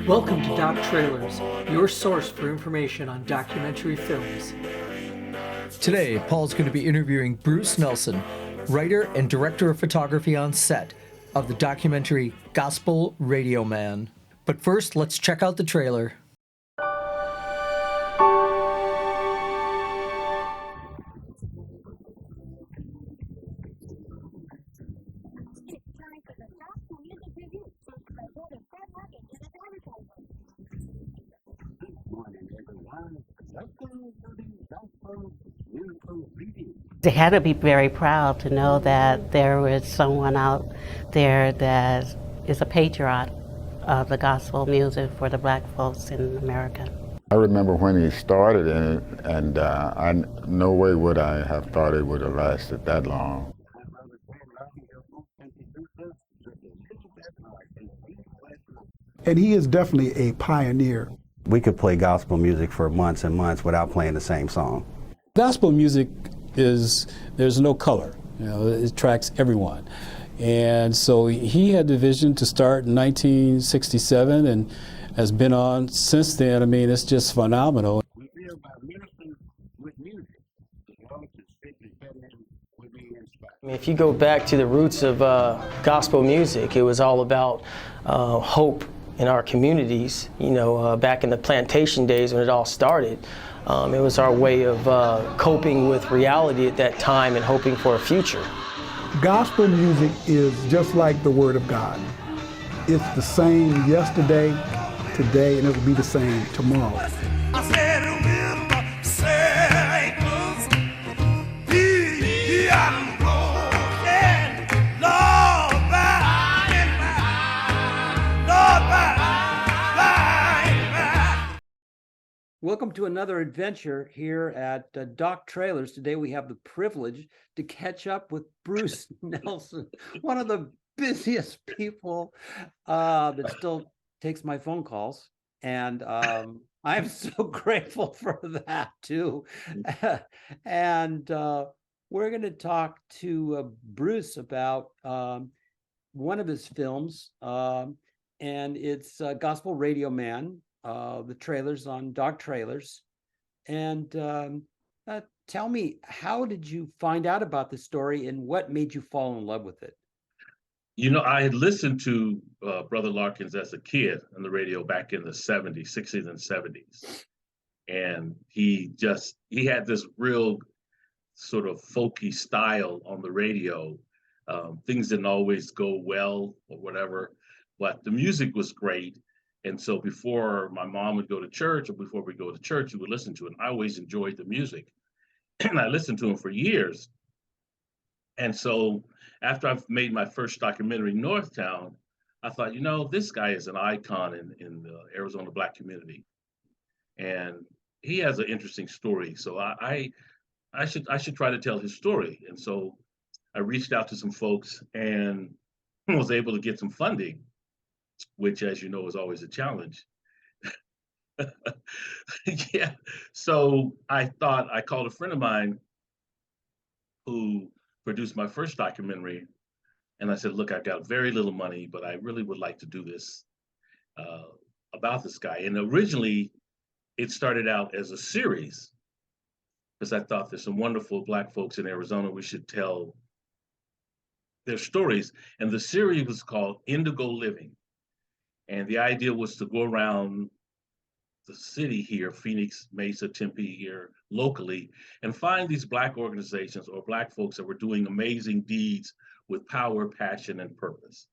Welcome to Doc Trailers, your source for information on documentary films. Today, Paul's going to be interviewing Bruce Nelson, writer and director of photography on set of the documentary Gospel Radio Man. But first, let's check out the trailer. They had to be very proud to know that there was someone out there that is a patriot of the gospel music for the black folks in America. I remember when he started in it, and no way would I have thought it would have lasted that long. And he is definitely a pioneer. We could play gospel music for months and months without playing the same song. Gospel music there's no color, it attracts everyone. And so he had the vision to start in 1967 and has been on since then. I mean, it's just phenomenal. If you go back to the roots of gospel music, it was all about hope in our communities. Back in the plantation days when it all started, it was our way of coping with reality at that time and hoping for a future. Gospel music is just like the Word of God. It's the same yesterday, today, and it will be the same tomorrow. I said, remember, Satan's, he I'm broken, Lord, by and by, Lord, by and by. Welcome to another adventure here at Doc Trailers. Today we have the privilege to catch up with Bruce Nelson, one of the busiest people that still takes my phone calls. And I'm so grateful for that too. And we're going to talk to Bruce about one of his films, and it's Gospel Radio Man. The trailers on Doc Trailers. And tell me, how did you find out about the story and what made you fall in love with it? I had listened to Brother Larkins as a kid on the radio back in the 70s, 60s and 70s. And he had this real sort of folky style on the radio. Things didn't always go well or whatever, but the music was great. And so before my mom would go to church, or before we go to church, we would listen to it. And I always enjoyed the music. And I listened to him for years. And so after I've made my first documentary, Northtown, I thought, this guy is an icon in the Arizona Black community. And he has an interesting story. So I should try to tell his story. And so I reached out to some folks and was able to get some funding, which, as you know, is always a challenge. Yeah. So I called a friend of mine who produced my first documentary. And I said, look, I've got very little money, but I really would like to do this about this guy. And originally it started out as a series because I thought there's some wonderful Black folks in Arizona. We should tell their stories. And the series was called Indigo Living. And the idea was to go around the city here, Phoenix, Mesa, Tempe here, locally, and find these Black organizations or Black folks that were doing amazing deeds with power, passion, and purpose.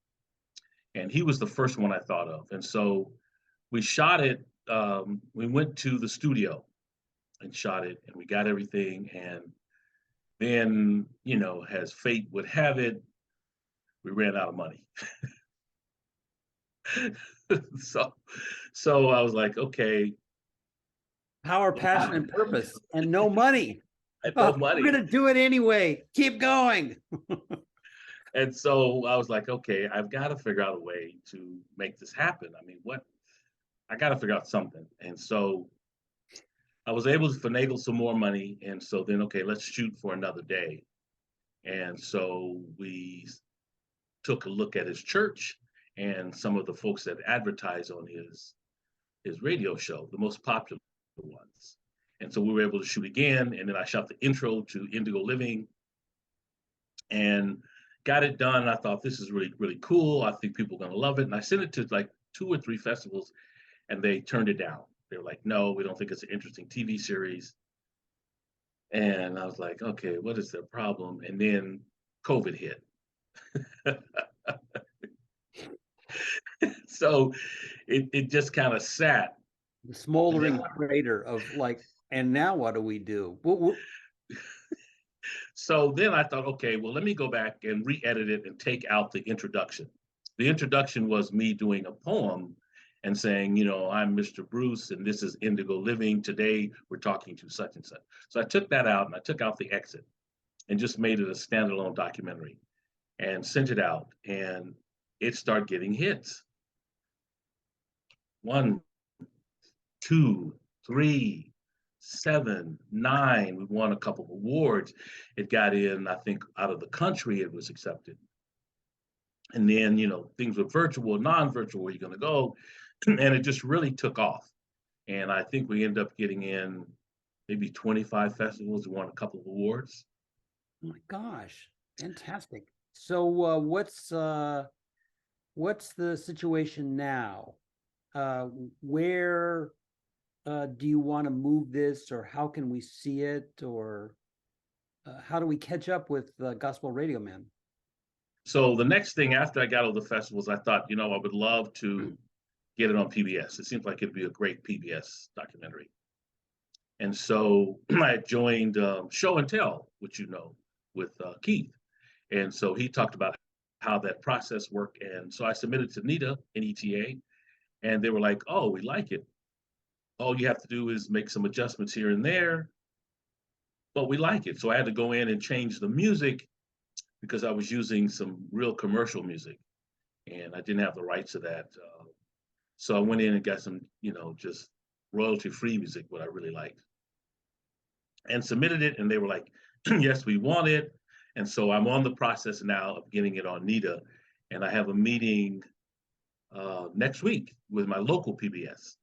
And he was the first one I thought of. And so we shot it, we went to the studio and shot it, and we got everything. And then, as fate would have it, we ran out of money. So I was like, okay. Power, passion, and purpose, and no money. No money. We're going to do it anyway. Keep going. And so I was like, okay, I've got to figure out a way to make this happen. I mean, I got to figure out something. And so I was able to finagle some more money. And so then, okay, let's shoot for another day. And so we took a look at his church and some of the folks that advertise on his radio show, the most popular ones. And so we were able to shoot again, and then I shot the intro to Indigo Living and got it done. I thought this is really, really cool. I think people are gonna love it. And I sent it to like 2 or 3 festivals and they turned it down. They were like, no, we don't think it's an interesting TV series. And I was like, okay, what is their problem? And then COVID hit. So it just kind of sat. The smoldering crater of like, and now what do we do? So then I thought, okay, well, let me go back and re-edit it and take out the introduction. The introduction was me doing a poem and saying, you know, I'm Mr. Bruce and this is Indigo Living. Today we're talking to such and such. So I took that out and I took out the exit and just made it a standalone documentary and sent it out, and it started getting hits. 1, 2, 3, 7, 9. We won a couple of awards. It got in, I think, out of the country, it was accepted. And then, you know, things were virtual, non-virtual, where you're going to go. And it just really took off. And I think we ended up getting in maybe 25 festivals. We won a couple of awards. Oh my gosh, fantastic. So what's the situation now? Where do you want to move this, or how can we see it, or how do we catch up with Gospel Radio Man? So the next thing after I got all the festivals, I thought, you know, I would love to get it on PBS. It seems like it'd be a great PBS documentary. And so I joined Show and Tell, which you know, with Keith. And so he talked about how that process worked. And so I submitted to NETA, N-E-T-A, and they were like, oh, we like it. All you have to do is make some adjustments here and there, but we like it. So I had to go in and change the music because I was using some real commercial music and I didn't have the rights to that. So I went in and got some, you know, just royalty-free music, what I really liked, and submitted it. And they were like, yes, we want it. And so I'm on the process now of getting it on NETA. And I have a meeting next week with my local PBS.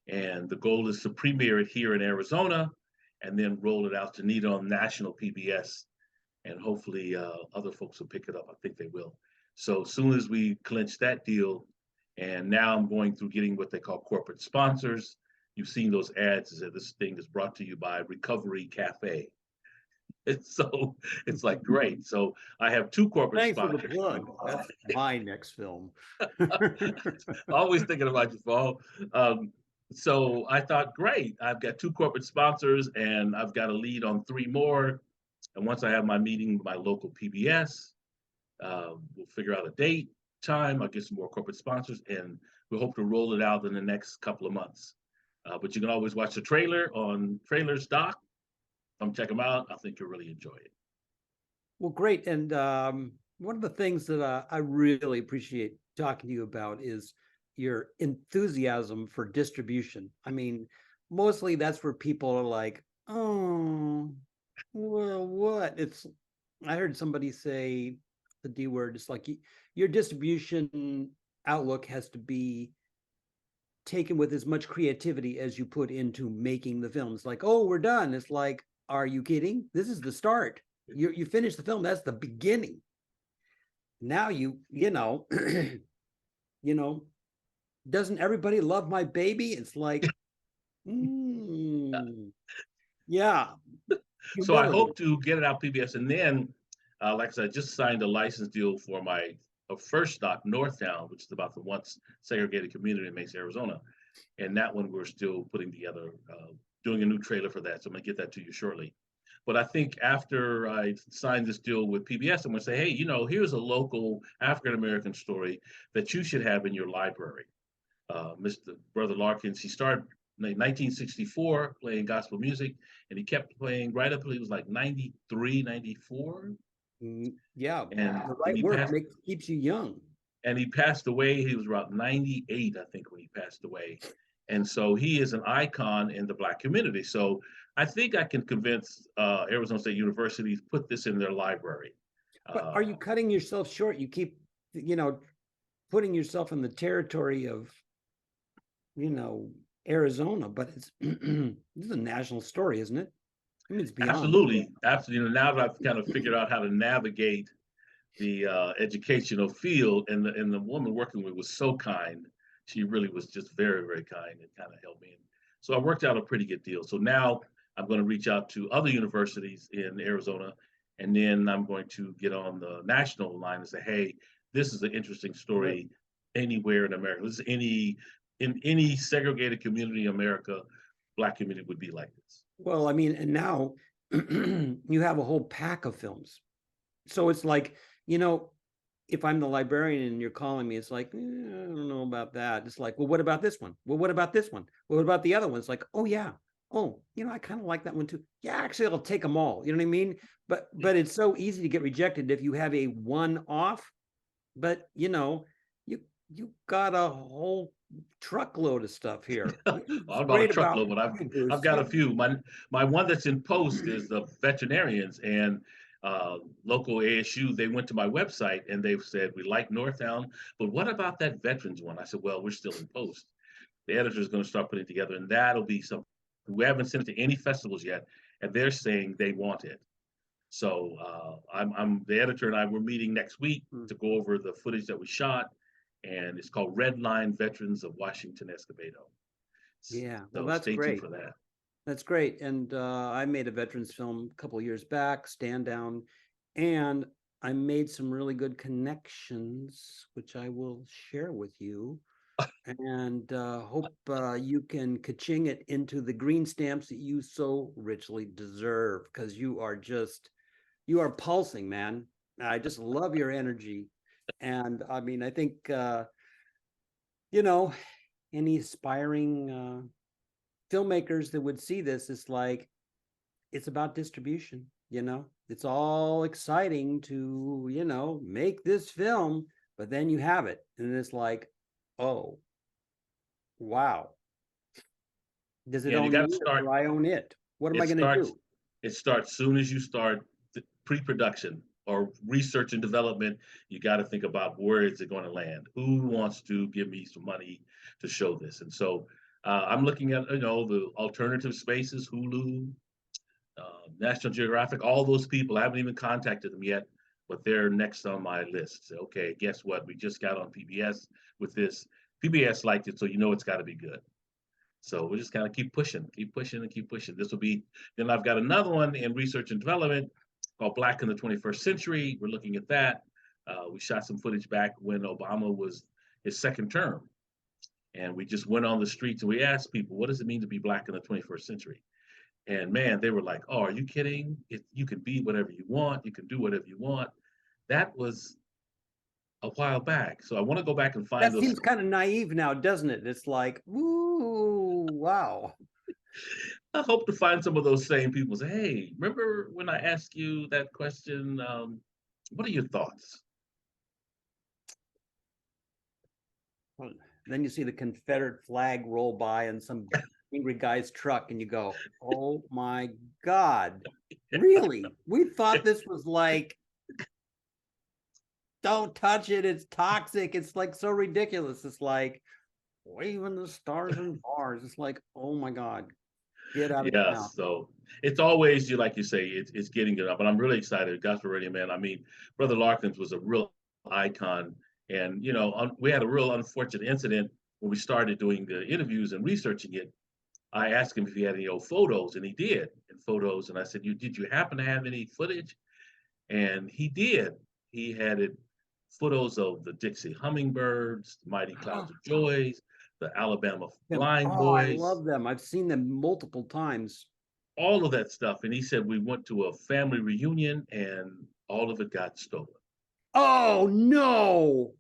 And the goal is to premiere it here in Arizona and then roll it out to NETA on national PBS. And hopefully other folks will pick it up. I think they will. So as soon as we clinch that deal, and now I'm going through getting what they call corporate sponsors. You've seen those ads that this thing is brought to you by Recovery Cafe. And so it's like, great. So I have 2 corporate sponsors. Thanks for the plug. That's my next film. Always thinking about your phone. So I thought, great, I've got 2 corporate sponsors and I've got a lead on 3 more. And once I have my meeting with my local PBS, we'll figure out a date, time, I'll get some more corporate sponsors, and we hope to roll it out in the next couple of months. But you can always watch the trailer on Trailers Doc. Come check them out. I think you'll really enjoy it. Well, great. And one of the things that I really appreciate talking to you about is your enthusiasm for distribution. I mean, mostly that's where people are like, oh, well, what? I heard somebody say the D word. It's like your distribution outlook has to be taken with as much creativity as you put into making the film. It's like, oh, we're done. It's like, are you kidding? This is the start. You finish the film. That's the beginning. Now you know, doesn't everybody love my baby? It's like, yeah. So I hope to get it out PBS, and then, like I said, I just signed a license deal for my first doc, Northtown, which is about the once segregated community in Mesa, Arizona, and that one we're still putting together, doing a new trailer for that. So I'm gonna get that to you shortly. But I think after I sign this deal with PBS, I'm gonna say, hey, here's a local African American story that you should have in your library. Mr. Brother Larkins, he started in 1964 playing gospel music, and he kept playing right up until he was like 93, 94. Yeah, and the right work keeps you young. And he passed away. He was about 98, I think, when he passed away. And so he is an icon in the Black community. So I think I can convince Arizona State University to put this in their library. But are you cutting yourself short? You keep, putting yourself in the territory of, Arizona, but it's this is a national story, isn't it? I mean, it's beyond. Absolutely. Now that I've kind of figured out how to navigate the educational field, and the woman working with was so kind. She really was just very, very kind and kind of helped me. So I worked out a pretty good deal. So now I'm going to reach out to other universities in Arizona, and then I'm going to get on the national line and say, hey, this is an interesting story anywhere in America. This is in any segregated community in America, Black community would be like this. Well, I mean, and now you have a whole pack of films. So it's like, if I'm the librarian and you're calling me, it's like, I don't know about that. It's like, well, what about this one? Well, what about this one? Well, what about the other one? It's like, oh yeah. Oh, I kind of like that one too. Yeah, actually, I'll take them all. You know what I mean? But it's so easy to get rejected if you have a one-off. But you got a whole truckload of stuff here. Well, about a truckload, but I've got a few. My one that's in post is the veterinarians, and local ASU. They went to my website and they've said, we like Northtown, but what about that veterans one? I said, well, we're still in post. The editor is going to start putting it together, and that'll be something. We haven't sent it to any festivals yet, and they're saying they want it. So I'm the editor and I, we're meeting next week to go over the footage that we shot, and it's called Red Line Veterans of Washington Escobedo. Yeah, so well, that's stay great. tuned for that. That's great. And I made a veterans film a couple of years back, Stand Down, and I made some really good connections, which I will share with you. And hope you can ka-ching it into the green stamps that you so richly deserve, because you are pulsing, man. I just love your energy. And I mean, I think, any aspiring filmmakers that would see this, is like, it's about distribution. It's all exciting to make this film, but then you have it and it's like, oh wow, does it own you or I own it? What am I going to do? It starts soon as you start pre-production or research and development. You got to think about, where is it going to land? Who wants to give me some money to show this? And so I'm looking at, the alternative spaces, Hulu, National Geographic, all those people. I haven't even contacted them yet, but they're next on my list. So, okay, guess what? We just got on PBS with this. PBS liked it, so it's got to be good. So we're just kind of keep pushing and keep pushing. This will be, then I've got another one in research and development called Black in the 21st Century. We're looking at that. We shot some footage back when Obama was his second term. And we just went on the streets and we asked people, what does it mean to be Black in the 21st century? And man, they were like, oh, are you kidding? You can be whatever you want. You can do whatever you want. That was a while back. So I want to go back and find that those. Seems kind of naive now, doesn't it? It's like, ooh, wow. I hope to find some of those same people say, hey, remember when I asked you that question? What are your thoughts? Well, then you see the Confederate flag roll by in some angry guy's truck and you go, oh my God, really? We thought this was like, don't touch it, it's toxic. It's like so ridiculous. It's like waving the stars and bars. It's like, oh my God, get out of town. So it's always, like you say, it's getting it up. But I'm really excited. Gospel Radio, man. I mean, Brother Larkins was a real icon. And, we had a real unfortunate incident when we started doing the interviews and researching it. I asked him if he had any old photos, and he did, and I said, did you happen to have any footage? And he did. He had photos of the Dixie Hummingbirds, the Mighty Clouds of Joys, the Alabama Blind Boys. I love them. I've seen them multiple times. All of that stuff. And he said we went to a family reunion and all of it got stolen. Oh, no.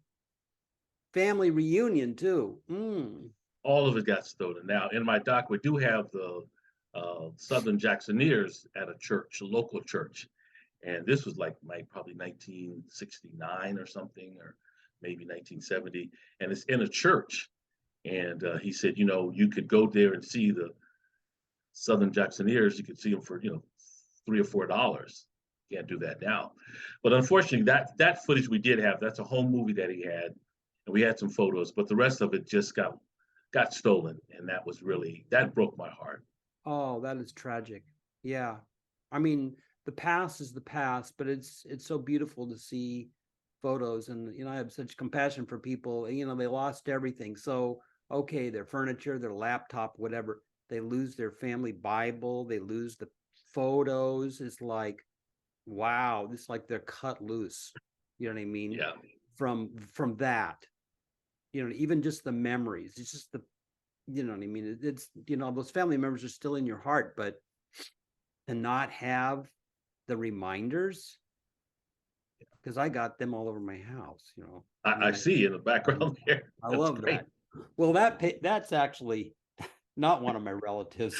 Family reunion, too. All of it got stolen. Now, in my doc, we do have the Southern Jacksoneers at a church, a local church. And this was probably 1969 or something, or maybe 1970. And it's in a church. And he said, you could go there and see the Southern Jacksoneers. You could see them for, $3 or $4. can't do that now. But unfortunately, that footage we did have, that's a home movie that he had, and we had some photos, but the rest of it just got stolen, and that broke my heart. Oh, that is tragic. Yeah. I mean, the past is the past, but it's so beautiful to see photos, and I have such compassion for people. They lost everything. So, okay, their furniture, their laptop, whatever, they lose their family Bible, they lose the photos. It's like, wow, it's like they're cut loose. You know what I mean? Yeah. From that, even just the memories. It's just you know what I mean? It's, those family members are still in your heart, but to not have the reminders, because I got them all over my house, I see in the background there. I That's love great. that. Well, that's actually not one of my relatives.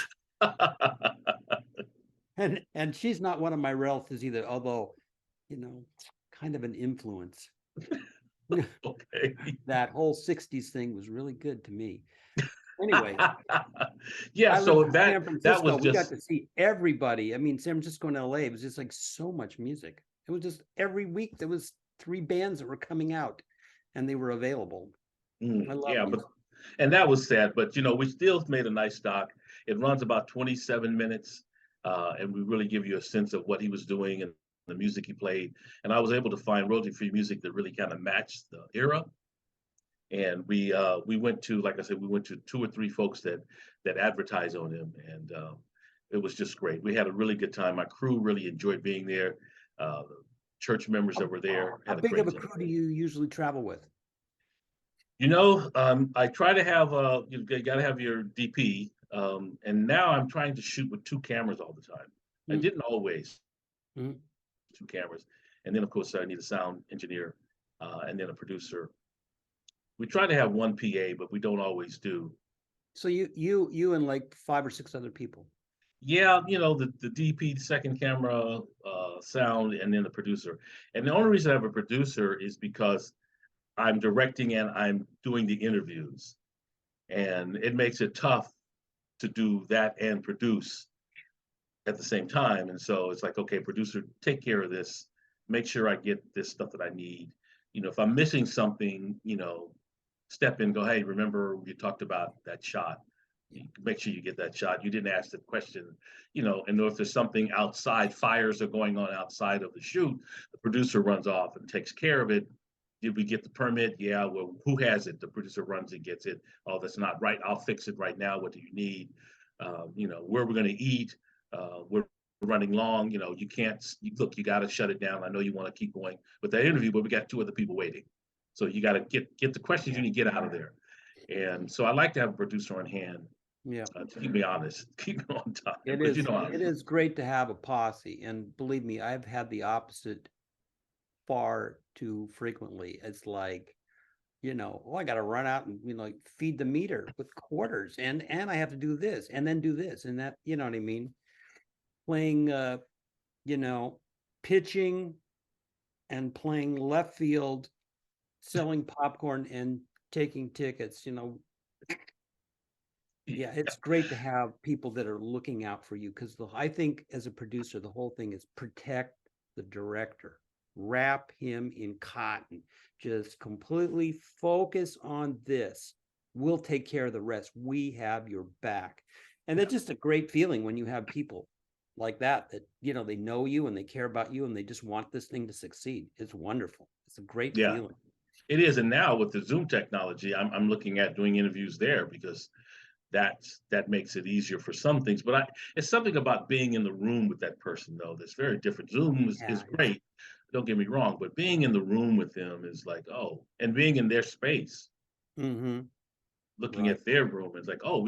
And she's not one of my relatives either, although, kind of an influence. Okay. That whole 60s thing was really good to me. Anyway, Yeah, I so lived in San that Francisco. was We got just, to see everybody. I mean, San Francisco and LA, it was just like so much music. It was just every week there was 3 bands that were coming out, and they were available. I love yeah, music. and that was sad, but we still made a nice doc. It runs about 27 minutes, and we really give you a sense of what he was doing and the music he played. And I was able to find royalty-free music that really kind of matched the era. And we went to, like I said, we went to 2 or 3 folks that advertise on him, and it was just great. We had a really good time. My crew really enjoyed being there. The church members that were there How had a big great of a time. crew do you usually travel with? I try to have you got to have your DP, and now I'm trying to shoot with 2 cameras all the time. I didn't always. 2 cameras, and then of course I need a sound engineer, and then a producer. We try to have 1 PA, but we don't always do. So you and like 5 or 6 other people. Yeah, the DP, the second camera, sound, and then the producer. And the only reason I have a producer is because I'm directing and I'm doing the interviews, and it makes it tough to do that and produce at the same time. And so it's like, okay, producer, take care of this, make sure I get this stuff that I need. If I'm missing something, step in, go, hey, remember you talked about that shot. Make sure you get that shot. You didn't ask the question, and if there's something outside, fires are going on outside of the shoot, the producer runs off and takes care of it. Did we get the permit? Yeah, well, who has it? The producer runs and gets it. Oh, that's not right. I'll fix it right now. What do you need? Where we're going to eat. We're running long. You can't, look, you got to shut it down. I know you want to keep going with that interview, but we got 2 other people waiting. So you got to get the questions you need to get out of there. And so I like to have a producer on hand. Yeah. To keep me honest, keep me on time. It is great to have a posse, and believe me, I've had the opposite far too frequently. It's like, I got to run out and feed the meter with quarters, and I have to do this and then do this and that. You know what I mean? Playing, pitching and playing left field, selling popcorn and taking tickets. Yeah, it's great to have people that are looking out for you, because I think as a producer, the whole thing is protect the director, wrap him in cotton, just completely focus on this. We'll take care of the rest. We have your back. And that's just a great feeling when you have people like that they know you and they care about you and they just want this thing to succeed. It's wonderful. It's a great feeling. It is. And now with the Zoom technology, I'm looking at doing interviews there, because that makes it easier for some things. But it's something about being in the room with that person, though, that's very different. Zoom is great, don't get me wrong, but being in the room with them is like, oh, and being in their space, looking at their room, it's like, well,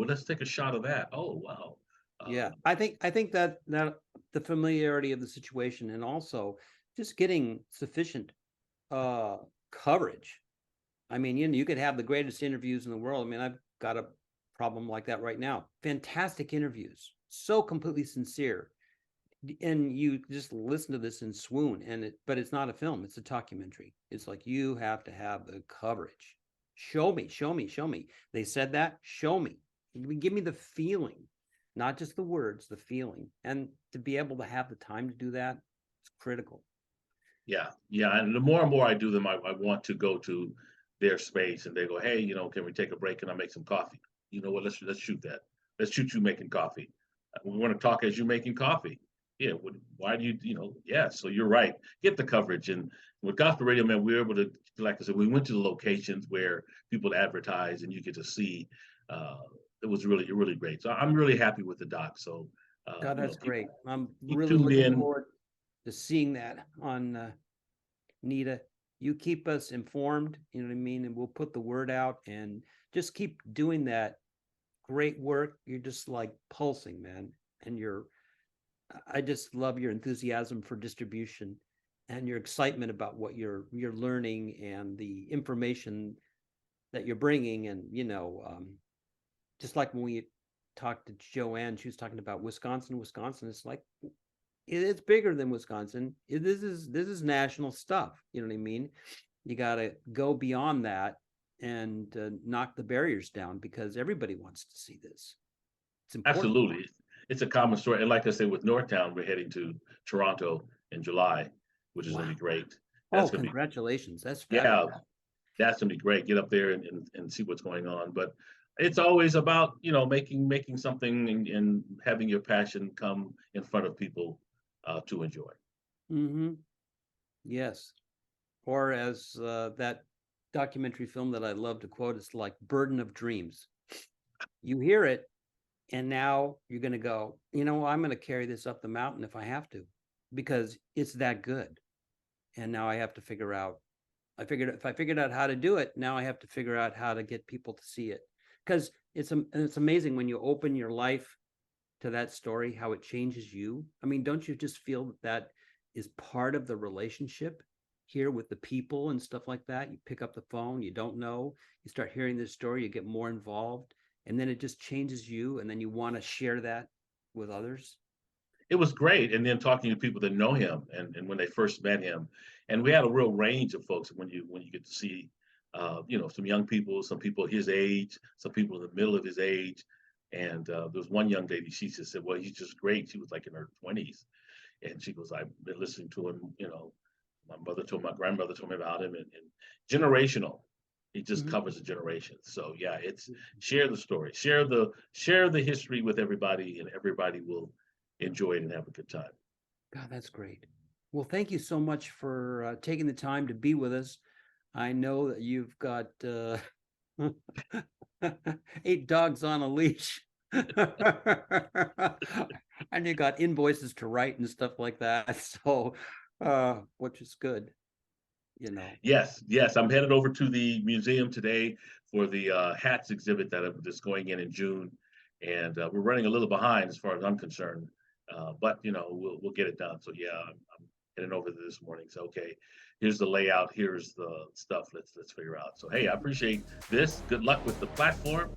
let's take a shot of that. Oh, wow. Yeah, I think that the familiarity of the situation, and also just getting sufficient coverage. I mean, you could have the greatest interviews in the world. I mean, I've got a problem like that right now. Fantastic interviews, so completely sincere, and you just listen to this and swoon. But it's not a film; it's a documentary. It's like, you have to have the coverage. Show me, show me, show me. They said that. Show me. Give me the feeling, not just the words, the feeling. And to be able to have the time to do that, critical. Yeah, yeah, and the more and more I do them, I want to go to their space, and they go, "Hey, can we take a break and I make some coffee? You know what? Let's shoot that. Let's shoot you making coffee. We want to talk as you making coffee. Yeah. Why do you? Yeah. So you're right. Get the coverage, and with Gospel Radio, man, we were able to, like I said, we went to the locations where people advertise, and you get to see. It was really great. So I'm really happy with the doc. So, God, that's great. I'm keep really tuned looking in. forward to seeing that on Nita. You keep us informed, you know what I mean? And we'll put the word out and just keep doing that great work. You're just like pulsing, man. And I just love your enthusiasm for distribution and your excitement about what you're learning and the information that you're bringing. And, just like when we talked to Joanne, she was talking about Wisconsin. It's like, it's bigger than Wisconsin. This is national stuff. You know what I mean? You got to go beyond that and knock the barriers down because everybody wants to see this. It's important. Absolutely. It's a common story. And like I said, with Northtown, we're heading to Toronto in July, which is going to be great. That's congratulations. That's fabulous. Yeah, that's going to be great. Get up there and see what's going on. But it's always about, making something and having your passion come in front of people to enjoy. Mm-hmm. Yes. Or as that documentary film that I love to quote, it's like Burden of Dreams. You hear it, and now you're going to go, I'm going to carry this up the mountain if I have to, because it's that good. And now I have to figure out, if I figured out how to do it, now I have to figure out how to get people to see it. Because it's amazing when you open your life to that story, how it changes you. I mean, don't you just feel that is part of the relationship here with the people and stuff like that? You pick up the phone, you don't know, you start hearing this story, you get more involved, and then it just changes you, and then you want to share that with others. It was great. And then talking to people that know him and when they first met him. And we had a real range of folks when you get to see some young people, some people his age, some people in the middle of his age. And there was one young lady, she just said, well, he's just great. She was like in her 20s. And she goes, I've been listening to him, my grandmother told me about him, and generational. He just covers a generation. So yeah, it's share the story, share the history with everybody, and everybody will enjoy it and have a good time. God, that's great. Well, thank you so much for taking the time to be with us. I know that you've got 8 dogs on a leash. And you got invoices to write and stuff like that. So, which is good, Yes. I'm headed over to the museum today for the hats exhibit that's going in June. And we're running a little behind as far as I'm concerned. But we'll get it done. So yeah, I'm heading over there this morning. So okay, here's the layout. Here's the stuff. Let's figure out. So hey, I appreciate this. Good luck with the platform.